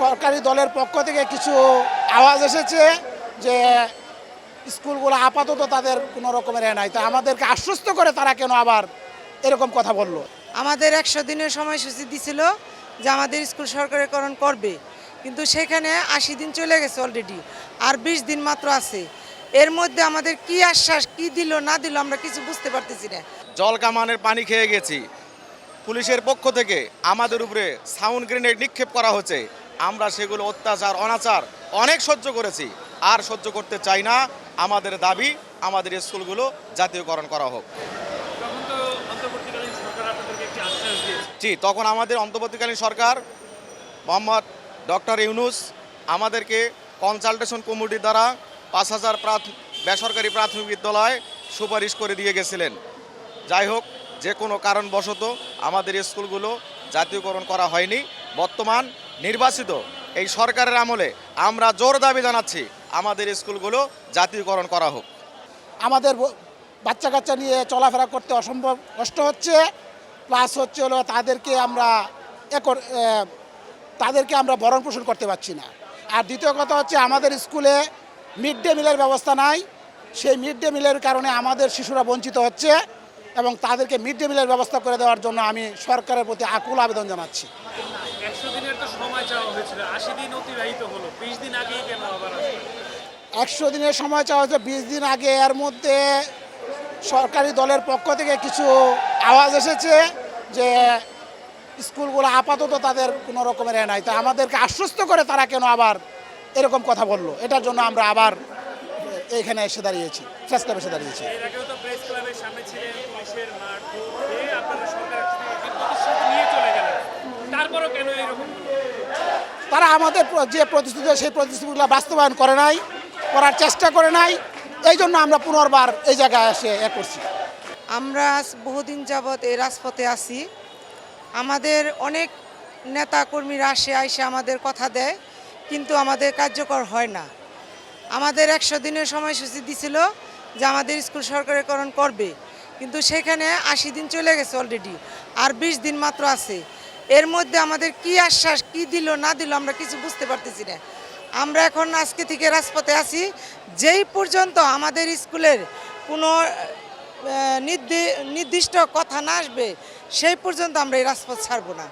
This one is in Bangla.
সরকারি দলের পক্ষ থেকে কিছু আওয়াজ এসেছে যে স্কুলগুলো আপাতত তাদের কোনো রকমের নাই, তাই আমাদেরকে আশ্বস্ত করে তারা কেন আবার এরকম কথা বললো। আমাদের 100 দিনের সময়সূচি দিছিল যে আমাদের স্কুল সরকারিকরণ করবে, কিন্তু সেখানে 80 দিন চলে গেছে অলরেডি, আর 20 দিন মাত্র আছে। এর মধ্যে আমাদের কি আশ্বাস কি দিল না দিল আমরা কিছু বুঝতে পারতেছি না। জল কামানের পানি খেয়ে গেছি। পুলিশের পক্ষ থেকে আমাদের উপরে সাউন্ড গ্রেনেড নিক্ষেপ করা হচ্ছে। আমরা সেগুলো অত্যাচার অনাচার অনেক সহ্য করেছি, আর সহ্য করতে চাই না। আমাদের দাবি আমাদের স্কুলগুলো জাতীয়করণ করা হোক। জি, তখন আমাদের অন্তর্বর্তীকালীন সরকার মোহাম্মদ ডক্টর ইউনূস আমাদেরকে কনসালটেশন কমিটি দ্বারা 5000 বেসরকারি প্রাথমিক বিদ্যালয় সুপারিশ করে দিয়ে গেছিলেন। যাই হোক, যে কোনো কারণবশত আমাদের স্কুলগুলো জাতীয়করণ করা হয়নি। বর্তমান নির্বাচিত এই সরকারের আমলে আমরা জোর দাবি জানাচ্ছি আমাদের স্কুলগুলো জাতীয়করণ করা হোক। আমাদের বাচ্চা কাচ্চা নিয়ে চলাফেরা করতে অসম্ভব কষ্ট হচ্ছে, প্লাস হচ্ছে হলো তাদেরকে আমরা ভরণ পোষণ করতে পারছি না। আর দ্বিতীয় কথা হচ্ছে আমাদের স্কুলে মিড ডে মিলের ব্যবস্থা নাই। সেই মিড ডে মিলের কারণে আমাদের শিশুরা বঞ্চিত হচ্ছে, এবং তাদেরকে মিড ডে মিলের ব্যবস্থা করে দেওয়ার জন্য আমি সরকারের প্রতি আকুল আবেদন জানাচ্ছি। 100 দিনের তো সময় চাওয়া হয়েছিল, 80 দিন অতিবাহিত হলো, 20 দিন আগেই কেন আবার 100 দিনের সময় চাওয়া হয়েছে 20 দিন আগে। এর মধ্যে সরকারি দলের পক্ষ থেকে কিছু আওয়াজ এসেছে যে স্কুলগুলো আপাতত তাদের কোনো রকমের নাই, তাই আমাদেরকে আশ্বস্ত করে তারা কেন আবার এরকম কথা বললো। এটার জন্য আমরা আবার এইখানে এসে দাঁড়িয়েছি, প্রেস ক্লাবে এসে দাঁড়িয়েছি। এর আগেও তো প্রেস ক্লাবের সামনে ছিলেন, পুলিশের মারধর খেয়ে আপনারা সরকারের প্রতিশ্রুতি নিয়ে চলে গেলেন, তারপরও কেন এরকম? তারা আমাদের যে প্রতিশ্রুতি সেই প্রতিশ্রুতিগুলো বাস্তবায়ন করে নাই, করার চেষ্টা করে নাই। এই জন্য আমরা পুনর্বার এই জায়গায় এসে করছি। আমরা বহুদিন যাবৎ এই রাজপথে আছি। আমাদের অনেক নেতা কর্মীরা আইসে আমাদের কথা দেয়, কিন্তু আমাদের কার্যকর হয় না। আমাদের 100 দিনের সময়সূচি দিছিল যে আমাদের স্কুল সরকারিকরণ করবে, কিন্তু সেখানে 80 দিন চলে গেছে অলরেডি, আর 20 দিন মাত্র আছে। এর মধ্যে আমাদের কি আশ্বাস কি দিল না দিল আমরা কিছু বুঝতে পারতেছি না। আমরা এখন আজকে থেকে রাজপথে আছি, যেই পর্যন্ত আমাদের স্কুলের কোনো নির্দিষ্ট কথা না আসবে সেই পর্যন্ত আমরা এই রাজপথ ছাড়ব না।